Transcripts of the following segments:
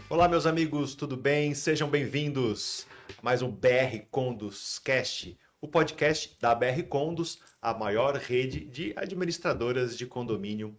Olá, meus amigos, tudo bem? Sejam bem-vindos a mais um BR Condos Cast, o podcast da BR Condos, a maior rede de administradoras de condomínio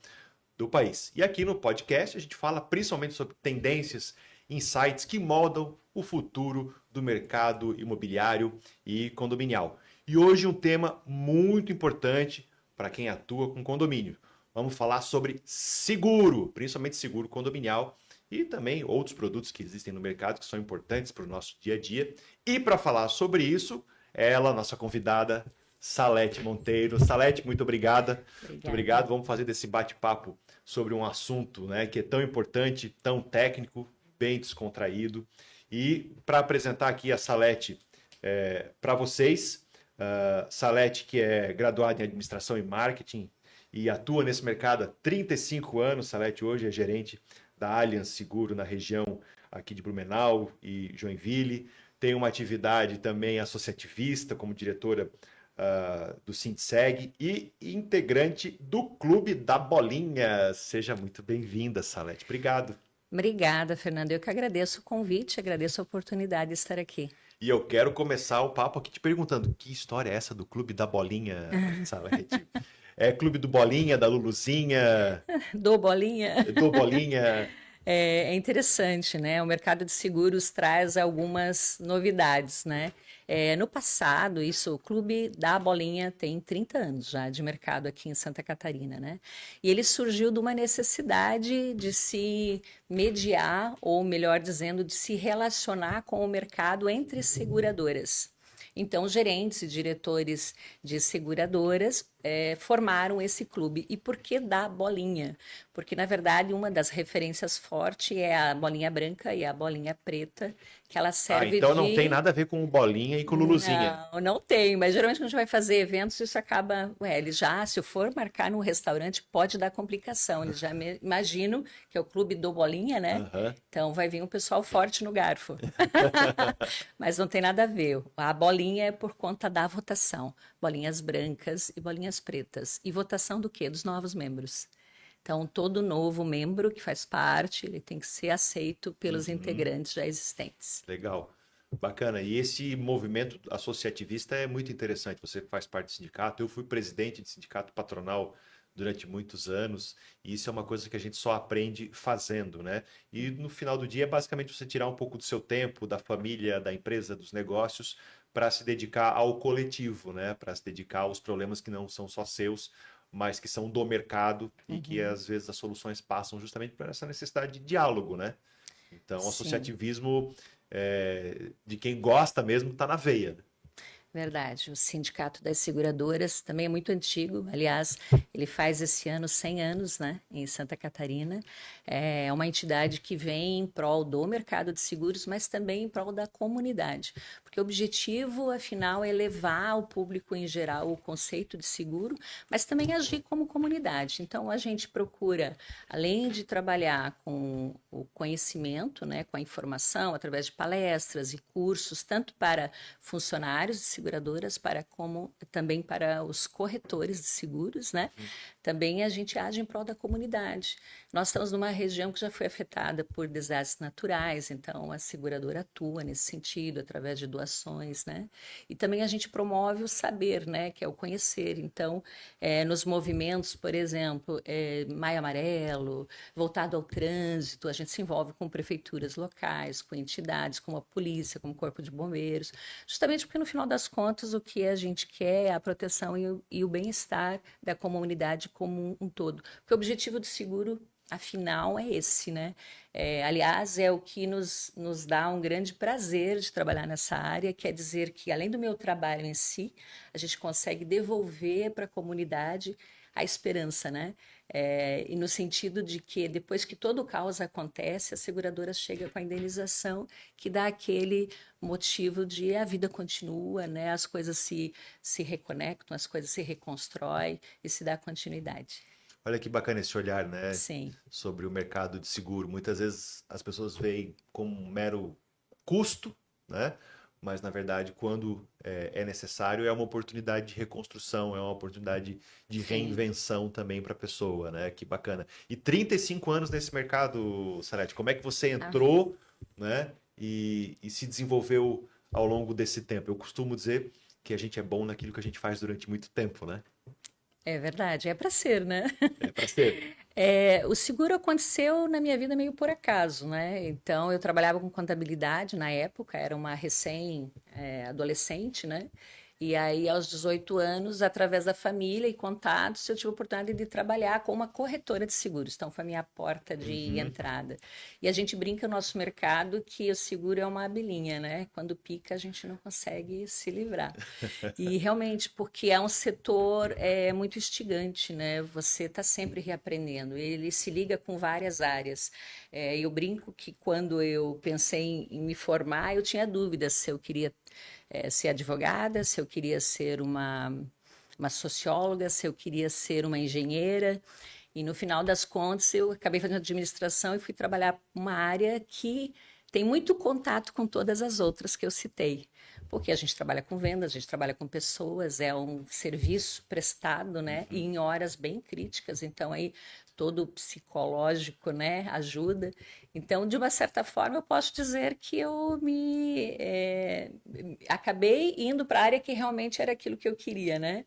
do país. E aqui no podcast a gente fala principalmente sobre tendências, insights que moldam o futuro do mercado imobiliário e condominial. E hoje um tema muito importante para quem atua com condomínio. Vamos falar sobre seguro, principalmente seguro condominial e também outros produtos que existem no mercado que são importantes para o nosso dia a dia. E para falar sobre isso, ela, nossa convidada, Salete Monteiro. Salete, muito obrigada. Muito Obrigada. obrigado. Vamos fazer desse bate-papo sobre um assunto, né, que é tão importante, tão técnico, bem descontraído. E para apresentar aqui a Salete para vocês, Salete, que é graduada em Administração e Marketing e atua nesse mercado há 35 anos. Salete hoje é gerente da Allianz Seguro na região aqui de Blumenau e Joinville. Tem uma atividade também associativista como diretora do Sindseg e integrante do Clube da Bolinha. Seja muito bem-vinda, Salete. Obrigado. Obrigada, Fernando. Eu que agradeço o convite, agradeço a oportunidade de estar aqui. E eu quero começar o papo aqui te perguntando, que história é essa do Clube da Bolinha, Salete? É Clube do Bolinha, da Luluzinha, Dou bolinha? do Bolinha? É interessante, né? O mercado de seguros traz algumas novidades, né? No passado, o Clube da Bolinha tem 30 anos já de mercado aqui em Santa Catarina, né? E ele surgiu de uma necessidade de se mediar, ou melhor dizendo, de se relacionar com o mercado entre seguradoras. Então, gerentes e diretores de seguradoras formaram esse clube. E por que da bolinha? Porque, na verdade, uma das referências fortes é a bolinha branca e a bolinha preta, que ela serve Então não tem de... nada a ver com Bolinha e com Luluzinha. Não, não tem, mas geralmente quando a gente vai fazer eventos, isso acaba. Eles já, se eu for marcar num restaurante, pode dar complicação. Eles já imaginam que é o clube do Bolinha, né? Aham. Então vai vir um pessoal forte no garfo. Mas não tem nada a ver. A bolinha é por conta da votação. Bolinhas brancas e bolinhas pretas. E votação do quê? Dos novos membros. Então, todo novo membro que faz parte, ele tem que ser aceito pelos Uhum. integrantes já existentes. Legal. Bacana. E esse movimento associativista é muito interessante. Você faz parte do sindicato. Eu fui presidente de sindicato patronal durante muitos anos, e isso é uma coisa que a gente só aprende fazendo, né? E no final do dia é basicamente você tirar um pouco do seu tempo, da família, da empresa, dos negócios, para se dedicar ao coletivo, né? Para se dedicar aos problemas que não são só seus, mas que são do mercado e que Uhum. às vezes as soluções passam justamente por essa necessidade de diálogo, né? Então, o Sim. associativismo de quem gosta mesmo está na veia. Verdade, o Sindicato das Seguradoras também é muito antigo, aliás, ele faz esse ano 100 anos, né, em Santa Catarina. É uma entidade que vem em prol do mercado de seguros, mas também em prol da comunidade, porque o objetivo, afinal, é levar ao público em geral o conceito de seguro, mas também agir como comunidade. Então, a gente procura, além de trabalhar com o conhecimento, né, com a informação, através de palestras e cursos, tanto para funcionários de seguradoras para como também para os corretores de seguros, né? Também a gente age em prol da comunidade. Nós estamos numa região que já foi afetada por desastres naturais, então a seguradora atua nesse sentido através de doações, né? E também a gente promove o saber, né? Que é o conhecer. Então, nos movimentos, por exemplo, Maio Amarelo, voltado ao trânsito, a gente se envolve com prefeituras locais, com entidades como a polícia, como o Corpo de Bombeiros, justamente porque no final das contas o que a gente quer é a proteção e o bem-estar da comunidade como um todo. Porque o objetivo do seguro, afinal, é esse, né? Aliás, é o que nos dá um grande prazer de trabalhar nessa área, quer dizer que, além do meu trabalho em si, a gente consegue devolver para a comunidade a esperança, né? E no sentido de que depois que todo o caos acontece, a seguradora chega com a indenização que dá aquele motivo de a vida continua, né? As coisas se reconectam, as coisas se reconstroem e se dá continuidade. Olha que bacana esse olhar, né, Sim, sobre o mercado de seguro. Muitas vezes as pessoas veem como um mero custo, né? mas na verdade, quando é necessário, é uma oportunidade de reconstrução, é uma oportunidade de Sim. reinvenção também para a pessoa, né? Que bacana. E 35 anos nesse mercado, Sarete, como é que você Ah, entrou, né? E se desenvolveu ao longo desse tempo? Eu costumo dizer que a gente é bom naquilo que a gente faz durante muito tempo, né? é verdade, é para ser, né? É para ser. O seguro aconteceu na minha vida meio por acaso, né? Então, eu trabalhava com contabilidade na época, era uma recém-adolescente, né? E aí, aos 18 anos, através da família e contatos, eu tive a oportunidade de trabalhar com uma corretora de seguros. Então, foi a minha porta de Uhum. entrada. E a gente brinca no nosso mercado que o seguro é uma abelhinha, né? Quando pica, a gente não consegue se livrar. E realmente, porque é um setor muito instigante, né? Você está sempre reaprendendo. Ele se liga com várias áreas. Eu brinco que quando eu pensei em me formar, eu tinha dúvidas se eu queria ser advogada, se eu queria ser uma socióloga, se eu queria ser uma engenheira. E no final das contas, eu acabei fazendo administração e fui trabalhar uma área que tem muito contato com todas as outras que eu citei. Porque a gente trabalha com vendas, a gente trabalha com pessoas, é um serviço prestado, né? E Uhum. em horas bem críticas, então aí todo o psicológico, né, ajuda. Então, de uma certa forma, eu posso dizer que eu acabei indo para a área que realmente era aquilo que eu queria, né?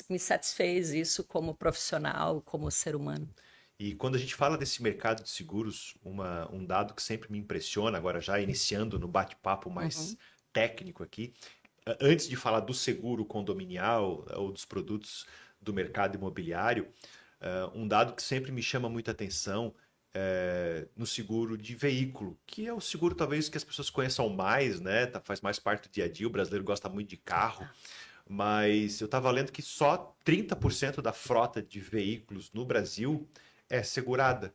Me satisfez isso como profissional, como ser humano. E quando a gente fala desse mercado de seguros, um dado que sempre me impressiona, agora já iniciando no bate-papo mais Uhum. técnico aqui, antes de falar do seguro condominial ou dos produtos do mercado imobiliário, um dado que sempre me chama muita atenção no seguro de veículo, que é o seguro talvez que as pessoas conheçam mais, né? Faz mais parte do dia a dia, o brasileiro gosta muito de carro, mas eu estava lendo que só 30% da frota de veículos no Brasil é segurada.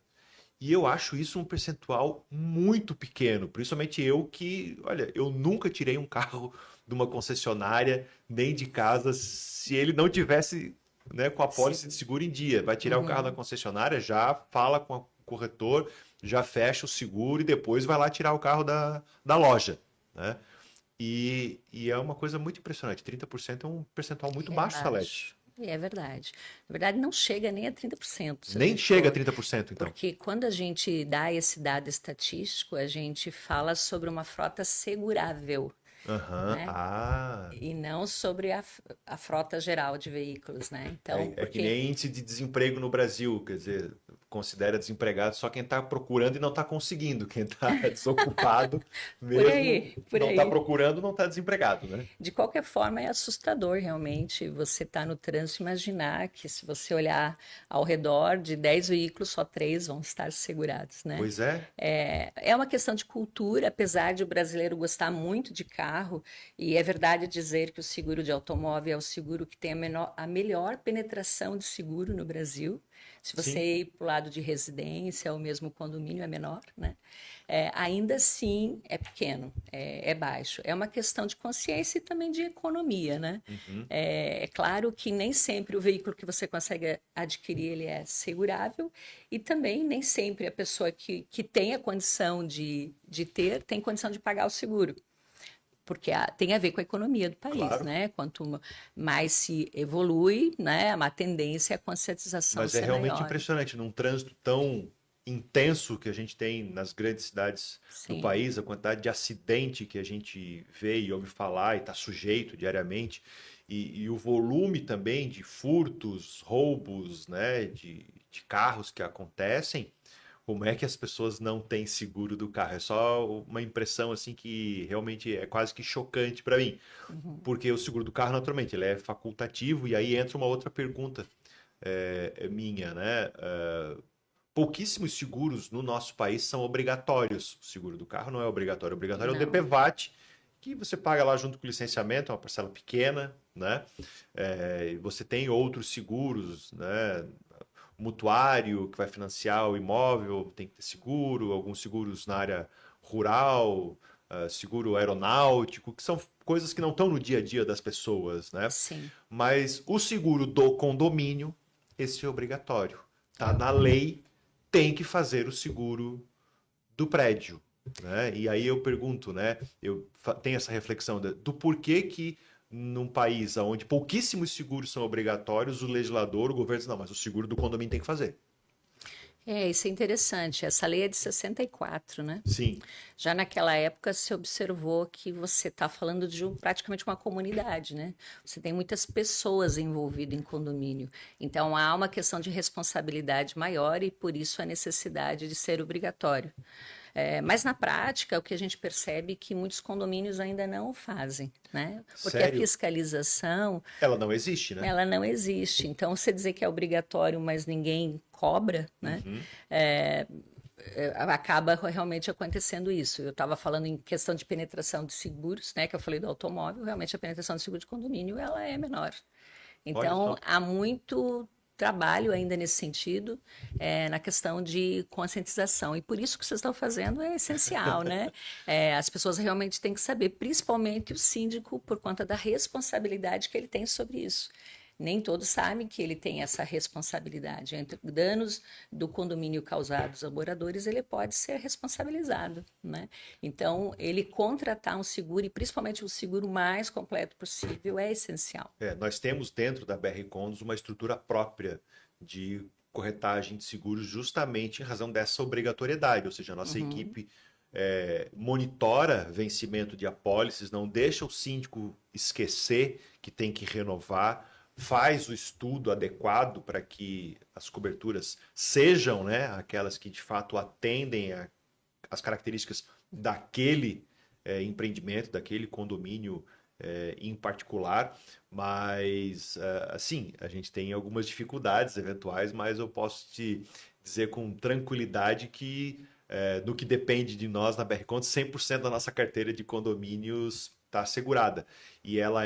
E eu acho isso um percentual muito pequeno, principalmente eu que, olha, eu nunca tirei um carro de uma concessionária nem de casa se ele não tivesse, né, com a pólice de Sim. seguro em dia. Vai tirar o carro da Uhum. concessionária, já fala com o corretor, já fecha o seguro e depois vai lá tirar o carro da loja, né? E é uma coisa muito impressionante. 30% é um percentual muito É baixo, Salete. baixo. E é verdade. Na verdade, não chega nem a 30%, se a Nem gente chega a for. 30%, então. Porque quando a gente dá esse dado estatístico, a gente fala sobre uma frota segurável, Aham. né? Ah. E não sobre a frota geral de veículos, né? Então, É que porque nem índice de desemprego no Brasil, quer dizer, considera desempregado só quem está procurando e não está conseguindo. Quem está desocupado mesmo, por não está aí. procurando, não está desempregado, né? De qualquer forma, é assustador realmente você estar no trânsito e imaginar que se você olhar ao redor de 10 veículos, só 3 vão estar segurados, né? Pois é. É uma questão de cultura, apesar de o brasileiro gostar muito de carro, e é verdade dizer que o seguro de automóvel é o seguro que tem a melhor penetração de seguro no Brasil. Se você Sim. ir para o lado de residência ou mesmo condomínio, é menor, né? Ainda assim é pequeno, é baixo. É uma questão de consciência e também de economia, né? Uhum. É claro que nem sempre o veículo que você consegue adquirir ele é segurável e também nem sempre a pessoa que tem a condição de ter tem condição de pagar o seguro. Porque tem a ver com a economia do país, Claro. né? Quanto mais se evolui, né, uma tendência é a conscientização Mas é ser realmente maior. impressionante, num trânsito tão intenso que a gente tem nas grandes cidades do Sim, país, a quantidade de acidente que a gente vê e ouve falar e está sujeito diariamente, e o volume também de furtos, roubos, né, de carros que acontecem, como é que as pessoas não têm seguro do carro? É só uma impressão assim que realmente é quase que chocante para mim, uhum, porque o seguro do carro, naturalmente, ele é facultativo, e aí entra uma outra pergunta minha, né? Pouquíssimos seguros no nosso país são obrigatórios. O seguro do carro não é obrigatório. O obrigatório é o não, DPVAT, que você paga lá junto com o licenciamento, é uma parcela pequena, né? Você tem outros seguros, né? Mutuário, que vai financiar o imóvel, tem que ter seguro, alguns seguros na área rural, seguro aeronáutico, que são coisas que não estão no dia a dia das pessoas, né? sim, Mas o seguro do condomínio, esse é obrigatório. Tá é na obrigatório. lei, tem que fazer o seguro do prédio. né? E aí eu pergunto, né? Tenho essa reflexão do porquê que num país onde pouquíssimos seguros são obrigatórios, o legislador, o governo diz, não, mas o seguro do condomínio tem que fazer. Isso é interessante. Essa lei é de 64, né? Sim, Já naquela época se observou que você está falando de praticamente uma comunidade, né? Você tem muitas pessoas envolvidas em condomínio. Então há uma questão de responsabilidade maior e por isso a necessidade de ser obrigatório. Mas na prática, o que a gente percebe é que muitos condomínios ainda não o fazem, né? Porque a sério? fiscalização, Ela não existe, né? ela não existe. Então, você dizer que é obrigatório, mas ninguém cobra, né? Uhum. Acaba realmente acontecendo isso. Eu estava falando em questão de penetração de seguros, né? Que eu falei do automóvel, realmente a penetração de seguro de condomínio, ela é menor. Olha Então, só. há muito trabalho ainda nesse sentido, na questão de conscientização. E por isso que vocês estão fazendo é essencial, né? As pessoas realmente têm que saber, principalmente o síndico, por conta da responsabilidade que ele tem sobre isso. Nem todos sabem que ele tem essa responsabilidade. Entre danos do condomínio causados a moradores, ele pode ser responsabilizado, né? Então, ele contratar um seguro, e principalmente o seguro mais completo possível, é essencial. Nós temos dentro da BR Condos uma estrutura própria de corretagem de seguros justamente em razão dessa obrigatoriedade, ou seja, a nossa Uhum. equipe monitora vencimento de apólices, não deixa o síndico esquecer que tem que renovar, faz o estudo adequado para que as coberturas sejam, né, aquelas que de fato atendem as características daquele empreendimento, daquele condomínio em particular, mas assim, a gente tem algumas dificuldades eventuais, mas eu posso te dizer com tranquilidade que no que depende de nós na BR Contas, 100% da nossa carteira de condomínios está assegurada. E ela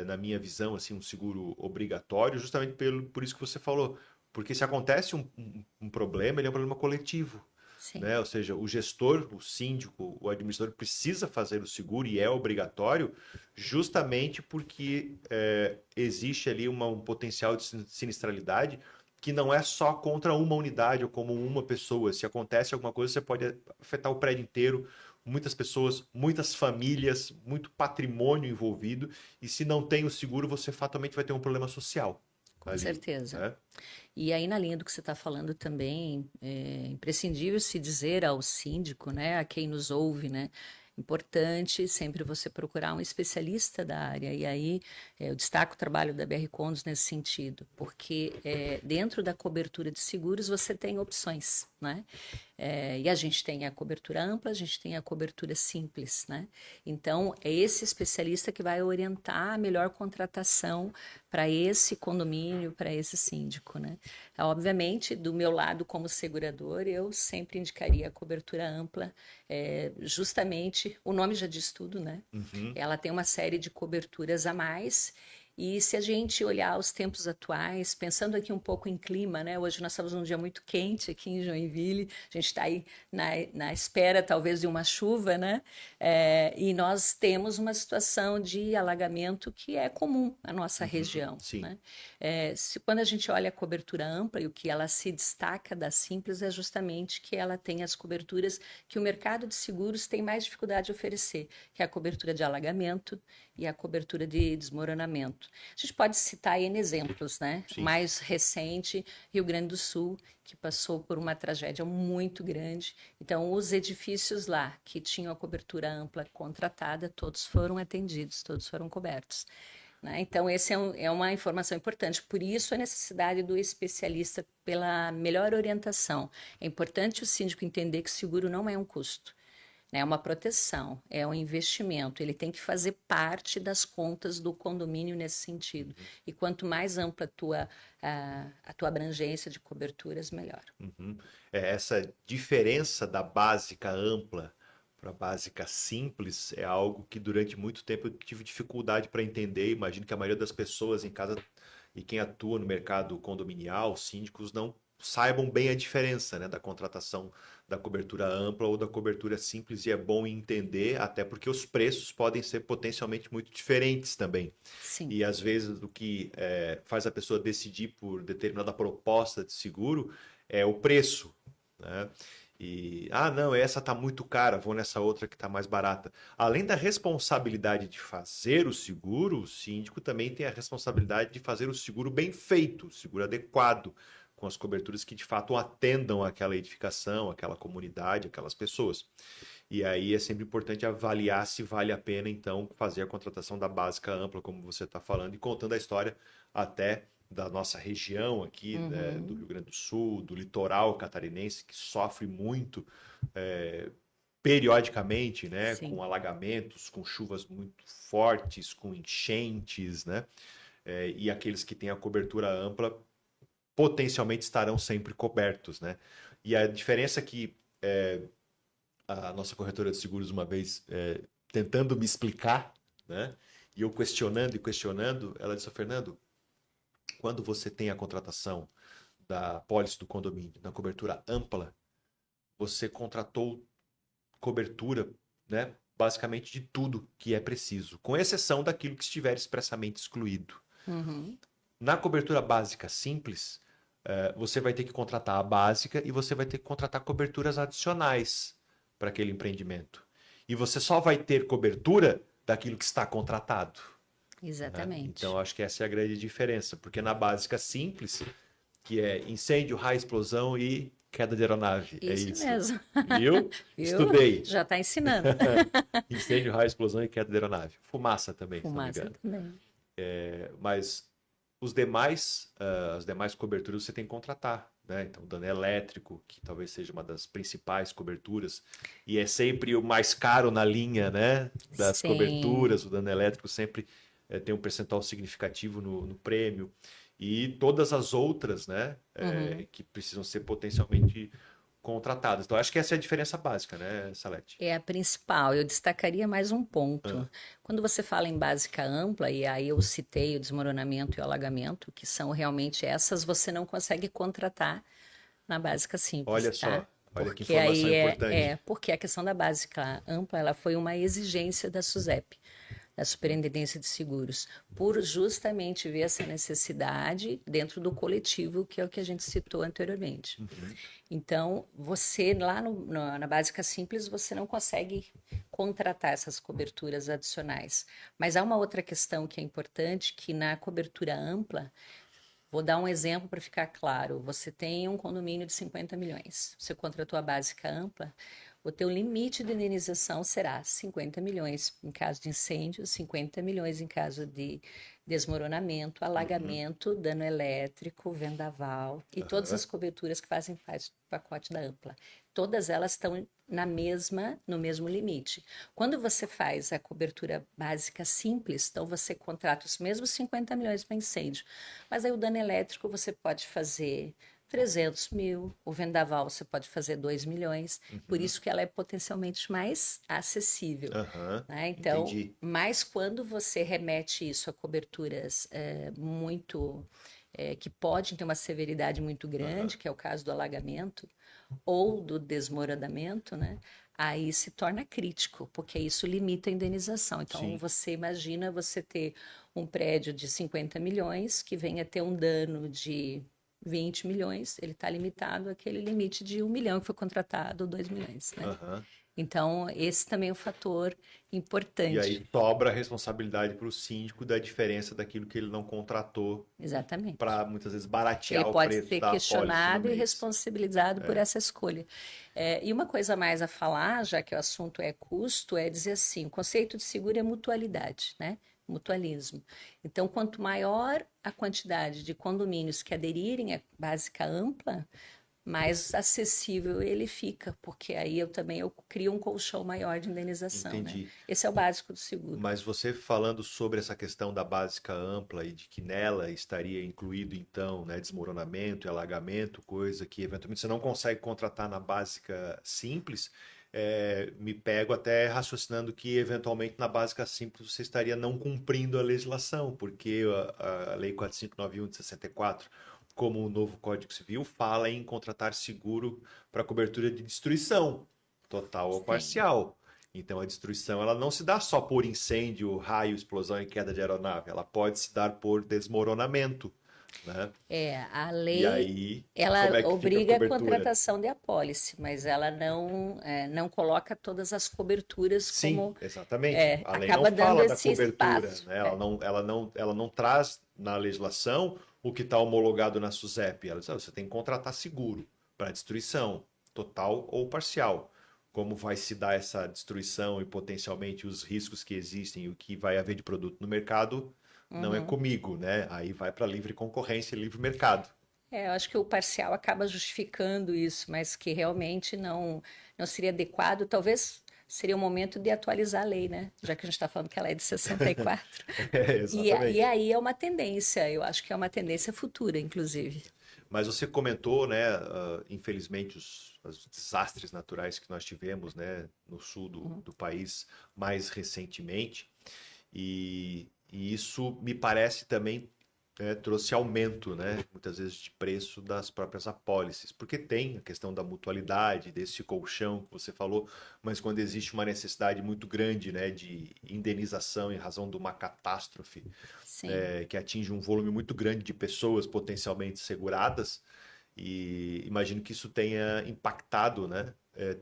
na minha visão, assim, um seguro obrigatório, justamente por isso que você falou. Porque se acontece um problema, ele é um problema coletivo, Sim. né? Ou seja, o gestor, o síndico, o administrador precisa fazer o seguro e é obrigatório, justamente porque existe ali um potencial de sinistralidade que não é só contra uma unidade ou como uma pessoa. Se acontece alguma coisa, você pode afetar o prédio inteiro, muitas pessoas, muitas famílias, muito patrimônio envolvido. E se não tem o seguro, você fatalmente vai ter um problema social Com ali, certeza. né? E aí, na linha do que você está falando também, é imprescindível se dizer ao síndico, né, a quem nos ouve, né, importante sempre você procurar um especialista da área. E aí, eu destaco o trabalho da BR Condos nesse sentido, porque dentro da cobertura de seguros você tem opções, né? E a gente tem a cobertura ampla, a gente tem a cobertura simples, né? Então, é esse especialista que vai orientar a melhor contratação para esse condomínio, para esse síndico, né? Obviamente, do meu lado como segurador, eu sempre indicaria a cobertura ampla, justamente, o nome já diz tudo, né? Uhum. Ela tem uma série de coberturas a mais. E se a gente olhar os tempos atuais, pensando aqui um pouco em clima, né? Hoje nós estamos num dia muito quente aqui em Joinville, a gente está aí na espera talvez de uma chuva, né? E nós temos uma situação de alagamento que é comum na nossa Uhum. região, Sim. né? Quando a gente olha a cobertura ampla e o que ela se destaca da simples é justamente que ela tem as coberturas que o mercado de seguros tem mais dificuldade de oferecer, que é a cobertura de alagamento e a cobertura de desmoronamento. A gente pode citar N exemplos, né? O Sim. mais recente, Rio Grande do Sul, que passou por uma tragédia muito grande. Então, os edifícios lá que tinham a cobertura ampla contratada, todos foram atendidos, todos foram cobertos. Né? Então, essa é uma informação importante. Por isso, a necessidade do especialista pela melhor orientação. É importante o síndico entender que seguro não é um custo, né? É uma proteção, é um investimento. Ele tem que fazer parte das contas do condomínio nesse sentido. E quanto mais ampla a tua abrangência de coberturas, melhor. Uhum. Essa diferença da básica ampla para a básica simples é algo que durante muito tempo eu tive dificuldade para entender. Imagino que a maioria das pessoas em casa e quem atua no mercado condominial, síndicos, não saibam bem a diferença, né, da contratação da cobertura ampla ou da cobertura simples, e é bom entender, até porque os preços podem ser potencialmente muito diferentes também. Sim. E às vezes o que faz a pessoa decidir por determinada proposta de seguro é o preço, né? Não, essa tá muito cara, vou nessa outra que tá mais barata. Além da responsabilidade de fazer o seguro, o síndico também tem a responsabilidade de fazer o seguro bem feito, o seguro adequado, com as coberturas que de fato atendam aquela edificação, aquela comunidade, aquelas pessoas. E aí é sempre importante avaliar se vale a pena, então, fazer a contratação da básica ampla, como você está falando, e contando a história até da nossa região aqui, né, do Rio Grande do Sul, do litoral catarinense, que sofre muito periodicamente, né, Sim. com alagamentos, com chuvas muito fortes, com enchentes, né, e aqueles que têm a cobertura ampla potencialmente estarão sempre cobertos, né. E a diferença que a nossa corretora de seguros uma vez tentando me explicar, né, e eu questionando e questionando, ela disse: Fernando, quando você tem a contratação da pólice do condomínio na cobertura ampla, você contratou cobertura, né, basicamente de tudo que é preciso, com exceção daquilo que estiver expressamente excluído. Na cobertura básica simples, você vai ter que contratar a básica e você vai ter que contratar coberturas adicionais para aquele empreendimento. E você só vai ter cobertura daquilo que está contratado. Exatamente. Né? Então, acho que essa é a grande diferença, porque na básica simples, que é incêndio, raio, explosão e queda de aeronave. Isso mesmo. Viu? Estudei. Já está ensinando. Incêndio, raio, explosão e queda de aeronave. Fumaça também, Fumaça se não me engano. também. Mas as demais coberturas você tem que contratar. Né? Então, o dano elétrico, que talvez seja uma das principais coberturas, e é sempre o mais caro na linha, né, das Sim. coberturas, o dano elétrico sempre tem um percentual significativo no prêmio. E todas as outras, né, que precisam ser potencialmente contratadas. Então, acho que essa é a diferença básica, né, Salete? É a principal. Eu destacaria mais um ponto. Quando você fala em básica ampla, e aí eu citei o desmoronamento e o alagamento, que são realmente essas, você não consegue contratar na básica simples, Olha tá? só, olha que Porque informação aí importante. porque a questão da básica ampla, ela foi uma exigência da SUSEP, da Superintendência de Seguros, por justamente ver essa necessidade dentro do coletivo, que é o que a gente citou anteriormente. Então, você lá na básica simples, você não consegue contratar essas coberturas adicionais. Mas há uma outra questão que é importante, que na cobertura ampla, vou dar um exemplo para ficar claro. Você tem um condomínio de 50 milhões. Você contratou a básica ampla, o teu limite de indenização será 50 milhões em caso de incêndio, 50 milhões em caso de desmoronamento, alagamento, dano elétrico, vendaval e todas as coberturas que fazem parte do pacote da ampla. Todas elas estão no mesmo limite. Quando você faz a cobertura básica simples, então você contrata os mesmos 50 milhões para incêndio, mas aí o dano elétrico você pode fazer 300 mil, o vendaval você pode fazer 2 milhões, por isso que ela é potencialmente mais acessível. Né? Então, Entendi. mas quando você remete isso a coberturas que podem ter uma severidade muito grande, que é o caso do alagamento ou do desmoronamento, né? Aí se torna crítico, porque isso limita a indenização. Então, Sim. você imagina você ter um prédio de 50 milhões que venha ter um dano de 20 milhões, ele está limitado àquele limite de 1 milhão que foi contratado, 2 milhões, né? Então, esse também é um fator importante. E aí sobra a responsabilidade para o síndico da diferença daquilo que ele não contratou. Exatamente. Para muitas vezes baratear ele o pode preço ser da questionado pólice e responsabilizado por essa escolha. E uma coisa mais a falar, já que o assunto é custo, é dizer assim, o conceito de seguro é mutualidade, né? Mutualismo. Então, quanto maior a quantidade de condomínios que aderirem à básica ampla, mais acessível ele fica, porque aí eu crio um colchão maior de indenização. Entendi. Né? Esse é o básico do seguro. Mas você falando sobre essa questão da básica ampla e de que nela estaria incluído, então, né, desmoronamento e alagamento, coisa que eventualmente você não consegue contratar na básica simples, me pego até raciocinando que eventualmente na básica simples você estaria não cumprindo a legislação, porque a Lei 4591 de 64, como o novo Código Civil, fala em contratar seguro para cobertura de destruição, total ou parcial. Então a destruição ela não se dá só por incêndio, raio, explosão e queda de aeronave, ela pode se dar por desmoronamento, né? A E lei, aí, ela como é que fica a obriga a cobertura? contratação de apólice, mas ela não coloca todas as coberturas Sim, como exatamente. A lei não acaba dando fala da esse cobertura, espaço. né? Ela não traz na legislação o que está homologado na SUSEP. Ela diz, você tem que contratar seguro para destruição, total ou parcial. Como vai se dar essa destruição e potencialmente os riscos que existem e o que vai haver de produto no mercado, não é Uhum. comigo, né? Aí vai para livre concorrência e livre mercado. Eu acho que o parcial acaba justificando isso, mas que realmente não seria adequado. Talvez seria o momento de atualizar a lei, né? Já que a gente está falando que ela é de 64. E Exatamente. aí é uma tendência, eu acho que é uma tendência futura, inclusive. Mas você comentou, né, infelizmente, os desastres naturais que nós tivemos, né, no sul Uhum. do país mais recentemente, e isso me parece também trouxe aumento, né, muitas vezes de preço das próprias apólices, porque tem a questão da mutualidade, desse colchão que você falou, mas quando existe uma necessidade muito grande, né, de indenização em razão de uma catástrofe Sim. que atinge um volume muito grande de pessoas potencialmente seguradas, e imagino que isso tenha impactado, né,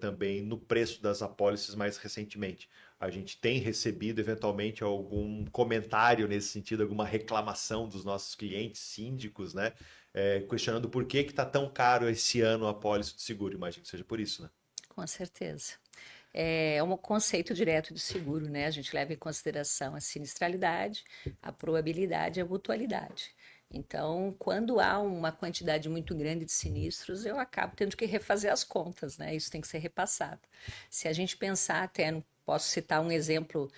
também no preço das apólices mais recentemente. A gente tem recebido eventualmente algum comentário nesse sentido, alguma reclamação dos nossos clientes síndicos, né, questionando por que está tão caro esse ano a apólice de seguro. Imagino que seja por isso, né? Com certeza. É um conceito direto de seguro, né? A gente leva em consideração a sinistralidade, a probabilidade e a mutualidade. Então, quando há uma quantidade muito grande de sinistros, eu acabo tendo que refazer as contas, né? Isso tem que ser repassado. Se a gente pensar até, posso citar um exemplo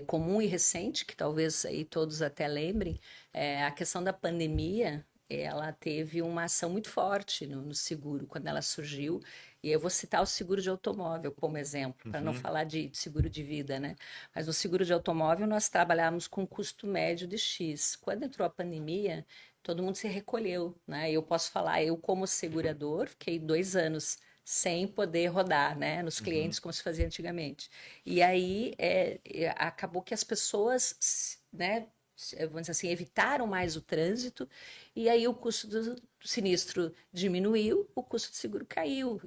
comum e recente, que talvez aí todos até lembrem, a questão da pandemia, ela teve uma ação muito forte no seguro quando ela surgiu. E eu vou citar o seguro de automóvel como exemplo, para não Uhum. falar de seguro de vida, né? Mas no seguro de automóvel nós trabalhávamos com custo médio de X. Quando entrou a pandemia, todo mundo se recolheu, né? Eu posso falar, eu como segurador, fiquei 2 anos sem poder rodar, né, nos Uhum. clientes como se fazia antigamente. E aí acabou que as pessoas, né, vamos dizer assim, evitaram mais o trânsito e aí o custo do sinistro diminuiu, o custo de seguro caiu.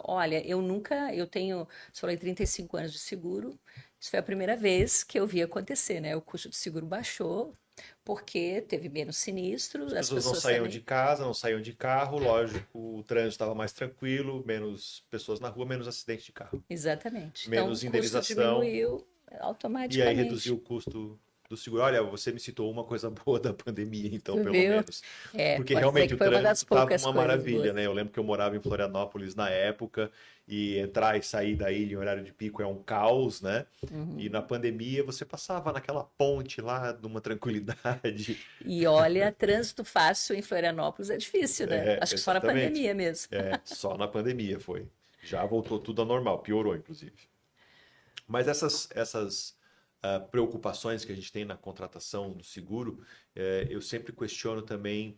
Olha, eu tenho, você falou em 35 anos de seguro, isso foi a primeira vez que eu vi acontecer, né? O custo de seguro baixou porque teve menos As sinistro, as pessoas não pessoas saíam de também. casa, não saíam de carro, lógico, o trânsito estava mais tranquilo, menos pessoas na rua, menos acidente de carro, Exatamente. Então, o menos custo indenização, diminuiu e aí reduziu automaticamente. o custo do seguro. Olha, você me citou uma coisa boa da pandemia, então, Tu pelo viu? menos. É, Porque pode dizer realmente que o foi uma trânsito das estava poucas uma coisas maravilha, boas. né? Eu lembro que eu morava em Florianópolis na época, e entrar e sair da ilha em horário de pico é um caos, né? E Uhum. na pandemia você passava naquela ponte lá, numa tranquilidade. E olha, trânsito fácil em Florianópolis é difícil, né? Acho que só na Exatamente. pandemia mesmo. Só na pandemia foi. Já voltou tudo ao normal, piorou, inclusive. Mas essas preocupações que a gente tem na contratação do seguro, eu sempre questiono também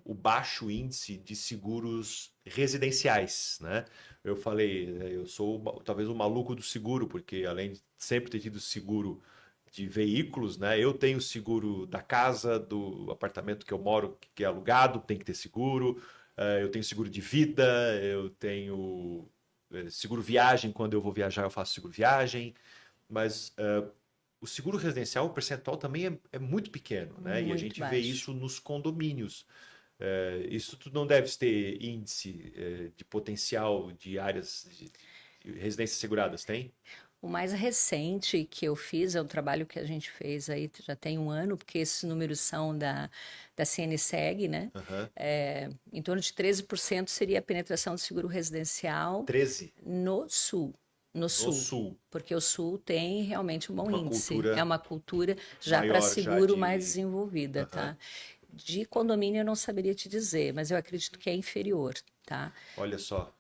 o baixo índice de seguros residenciais, né? Eu falei, eu sou talvez o maluco do seguro, porque além de sempre ter tido seguro de veículos, né? Eu tenho seguro da casa, do apartamento que eu moro, que é alugado, tem que ter seguro. Eu tenho seguro de vida, eu tenho seguro viagem, quando eu vou viajar eu faço seguro viagem, mas o seguro residencial, o percentual também é muito pequeno, né? E a Muito gente vê baixo. isso nos condomínios. Isso tudo não deve ter índice de potencial de áreas de residências seguradas, tem? O mais recente que eu fiz é um trabalho que a gente fez aí já tem um ano, porque esses números são da CNSEG, né? Aham. Em torno de 13% seria a penetração do seguro residencial 13 no Sul. No no Sul. sul, Porque o Sul tem realmente um bom uma índice. É cultura uma cultura já para maior já seguro mais de. desenvolvida, Aham. tá? De condomínio eu não saberia te dizer, mas eu acredito que é inferior, tá? Olha só.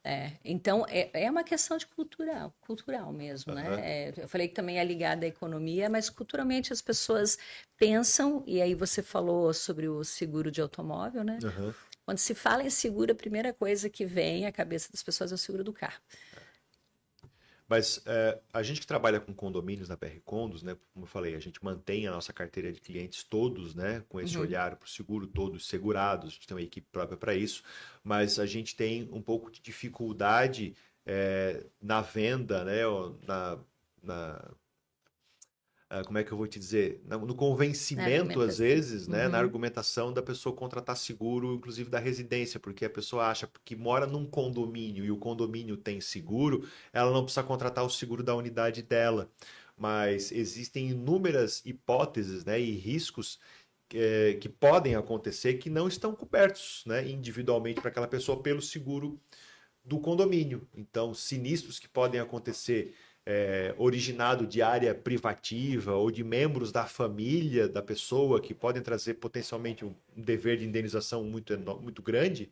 Então, é uma questão de cultural mesmo, Aham. né? Eu falei que também é ligada à economia, mas culturalmente as pessoas pensam, e aí você falou sobre o seguro de automóvel, né? Aham. Quando se fala em seguro, a primeira coisa que vem à cabeça das pessoas é o seguro do carro. Mas a gente que trabalha com condomínios na BR Condos, né? Como eu falei, a gente mantém a nossa carteira de clientes todos, né? Com esse Uhum. olhar para o seguro, todos segurados. A gente tem uma equipe própria para isso. Mas a gente tem um pouco de dificuldade na venda, né? Ou na, como é que eu vou te dizer? No Na convencimento, às argumentação. vezes, né? Na Uhum. argumentação da pessoa contratar seguro, inclusive da residência, porque a pessoa acha que mora num condomínio e o condomínio tem seguro, ela não precisa contratar o seguro da unidade dela. Mas existem inúmeras hipóteses, né, e riscos que podem acontecer que não estão cobertos, né, individualmente para aquela pessoa pelo seguro do condomínio. Então, sinistros que podem acontecer originado de área privativa ou de membros da família da pessoa que podem trazer potencialmente um dever de indenização muito grande,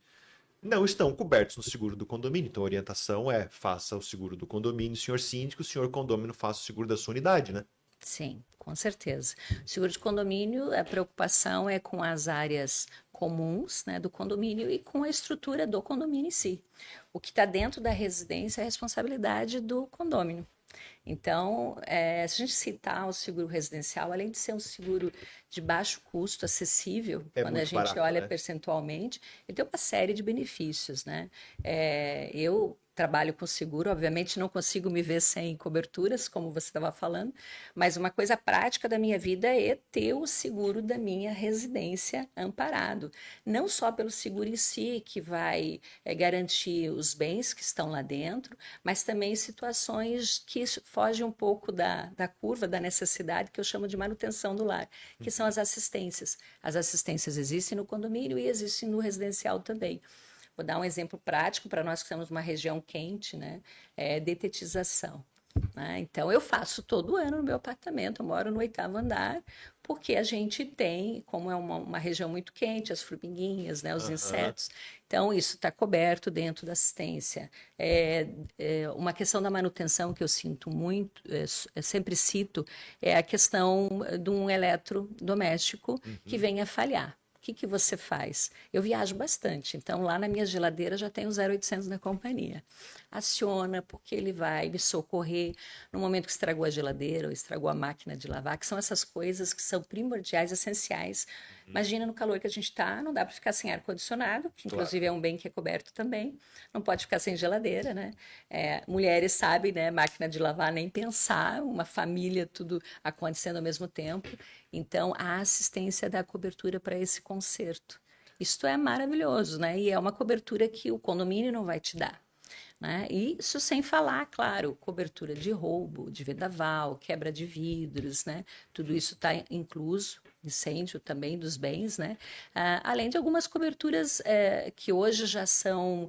não estão cobertos no seguro do condomínio. Então, a orientação é: faça o seguro do condomínio, senhor síndico, senhor condômino faça o seguro da sua unidade, né? Sim, com certeza. O seguro de condomínio, a preocupação é com as áreas comuns, né, do condomínio e com a estrutura do condomínio em si. O que está dentro da residência é a responsabilidade do condômino. Então, se a gente citar o seguro residencial, além de ser um seguro de baixo custo, acessível, É quando a muito gente barato, olha né? percentualmente, ele tem uma série de benefícios, né? Eu trabalho com seguro, obviamente não consigo me ver sem coberturas, como você estava falando, mas uma coisa prática da minha vida é ter o seguro da minha residência amparado. Não só pelo seguro em si, que vai garantir os bens que estão lá dentro, mas também situações que fogem um pouco da curva da necessidade, que eu chamo de manutenção do lar, que são Uhum. as assistências. As assistências existem no condomínio e existem no residencial também. Vou dar um exemplo prático para nós que estamos numa região quente, né? Detetização. Né? Então, eu faço todo ano no meu apartamento, eu moro no 8º andar, porque a gente tem, como é uma região muito quente, as formiguinhas, né, os Aham. insetos, então isso está coberto dentro da assistência. Uma questão da manutenção que eu sinto muito, sempre cito, é a questão de um eletrodoméstico que Uhum. venha falhar. O que, que você faz? Eu viajo bastante, então lá na minha geladeira já tem o 0800 da companhia. Aciona, porque ele vai me socorrer no momento que estragou a geladeira ou estragou a máquina de lavar, que são essas coisas que são primordiais, essenciais. Uhum. Imagina no calor que a gente está, não dá para ficar sem ar-condicionado, que Claro. inclusive é um bem que é coberto também, não pode ficar sem geladeira, né? Mulheres sabem, né? Máquina de lavar, nem pensar, uma família, tudo acontecendo ao mesmo tempo. Então, a assistência dá cobertura para esse conserto. Isto é maravilhoso, né? E é uma cobertura que o condomínio não vai te dar. Né? E isso sem falar, claro, cobertura de roubo, de vendaval, quebra de vidros, né? Tudo isso está incluso, incêndio também dos bens, né? Além de algumas coberturas que hoje já são,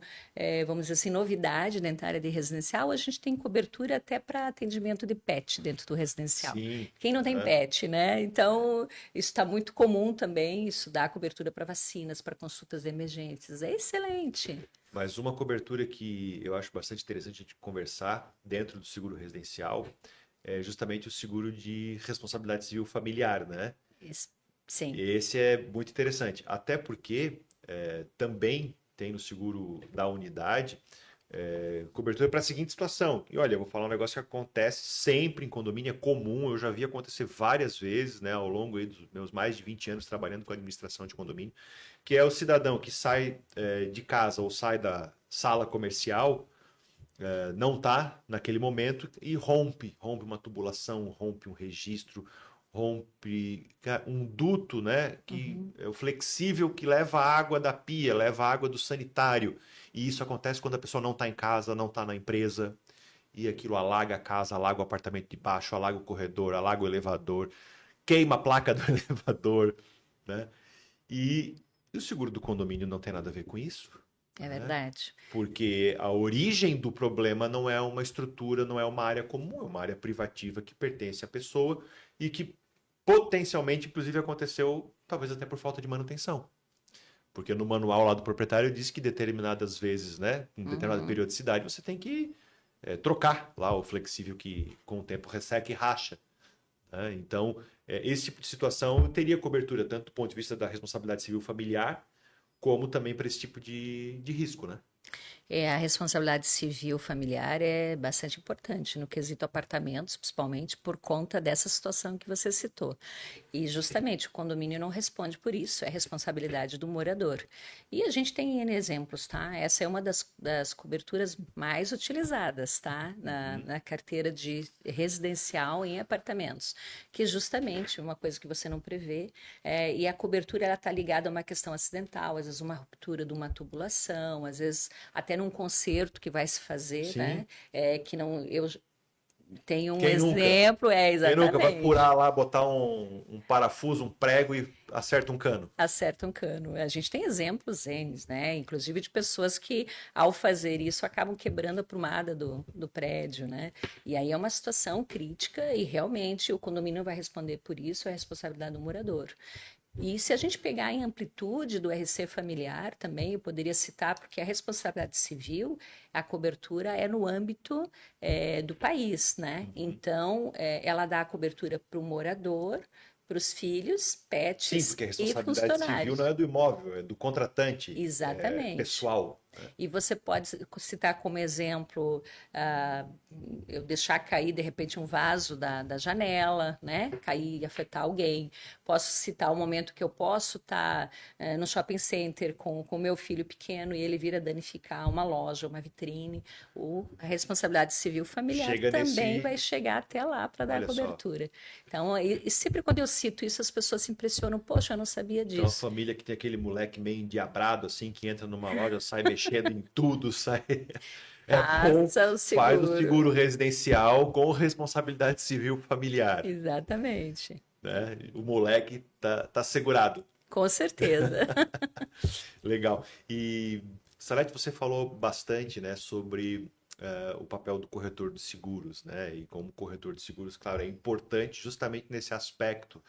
vamos dizer assim, novidade dentro da área de residencial, a gente tem cobertura até para atendimento de pet dentro do residencial. Sim. Quem não tem Aham. pet, né? Então, isso está muito comum também, isso dá cobertura para vacinas, para consultas de emergências. É excelente. Mas uma cobertura que eu acho bastante interessante a gente conversar dentro do seguro residencial é justamente o seguro de responsabilidade civil familiar, né? Is- Sim. Esse é muito interessante, até porque também tem no seguro da unidade cobertura para a seguinte situação. E olha, eu vou falar um negócio que acontece sempre em condomínio, é comum, eu já vi acontecer várias vezes, né, ao longo aí dos meus mais de 20 anos trabalhando com administração de condomínio, que é o cidadão que sai de casa ou sai da sala comercial, não está naquele momento e rompe uma tubulação, rompe um registro, rompe um duto, né, que Uhum. é o flexível que leva a água da pia, leva a água do sanitário. E isso acontece quando a pessoa não está em casa, não está na empresa, e aquilo alaga a casa, alaga o apartamento de baixo, alaga o corredor, alaga o elevador, queima a placa do elevador, né? E, e o seguro do condomínio não tem nada a ver com isso, É né? verdade. Porque a origem do problema não é uma estrutura, não é uma área comum, é uma área privativa que pertence à pessoa e que potencialmente, inclusive, aconteceu talvez até por falta de manutenção. Porque no manual lá do proprietário diz que determinadas vezes, né, com determinada Uhum. periodicidade, você tem que trocar lá o flexível que com o tempo resseca e racha. Né? Então, esse tipo de situação teria cobertura tanto do ponto de vista da responsabilidade civil familiar, como também para esse tipo de risco, né? A responsabilidade civil familiar é bastante importante no quesito apartamentos, principalmente por conta dessa situação que você citou. E justamente o condomínio não responde por isso, é responsabilidade do morador. E a gente tem N exemplos, tá? Essa é uma das coberturas mais utilizadas, tá? Na carteira de residencial em apartamentos, que justamente uma coisa que você não prevê, e a cobertura ela está ligada a uma questão acidental, às vezes uma ruptura de uma tubulação, às vezes até num concerto que vai se fazer, Sim. né? Que não, eu tenho um Quem nunca? exemplo, Quem nunca vai exatamente. furar lá, botar um parafuso, um prego e acerta um cano? Acerta um cano. A gente tem exemplos N, né? Inclusive de pessoas que, ao fazer isso, acabam quebrando a prumada do prédio, né? E aí é uma situação crítica e realmente o condomínio vai responder por isso, é a responsabilidade do morador. E se a gente pegar em amplitude do RC familiar também, eu poderia citar, porque a responsabilidade civil, a cobertura é no âmbito do país, né? Então, ela dá a cobertura para o morador, para os filhos, Sim, pets porque a e responsabilidade civil não funcionários. é do imóvel, é do contratante, é Exatamente. pessoal. E você pode citar como exemplo, ah, eu deixar cair de repente um vaso da janela, né? Cair e afetar alguém. Posso citar o momento que eu posso estar no shopping center com o meu filho pequeno e ele vir a danificar uma loja, uma vitrine. A responsabilidade civil familiar Chega também nesse. vai chegar até lá para dar Olha só. cobertura. Então, e sempre quando eu cito isso, as pessoas se impressionam. Poxa, eu não sabia Tem uma disso. família que tem aquele moleque meio endiabrado, assim, que entra numa loja, sai mexendo em tudo, sai. É bom, Faça o faz o seguro. seguro residencial com responsabilidade civil familiar, Exatamente. né? O moleque tá segurado. Com certeza. Legal. E, Salete, você falou bastante, né, sobre o papel do corretor de seguros, né? E como corretor de seguros, claro, é importante justamente nesse aspecto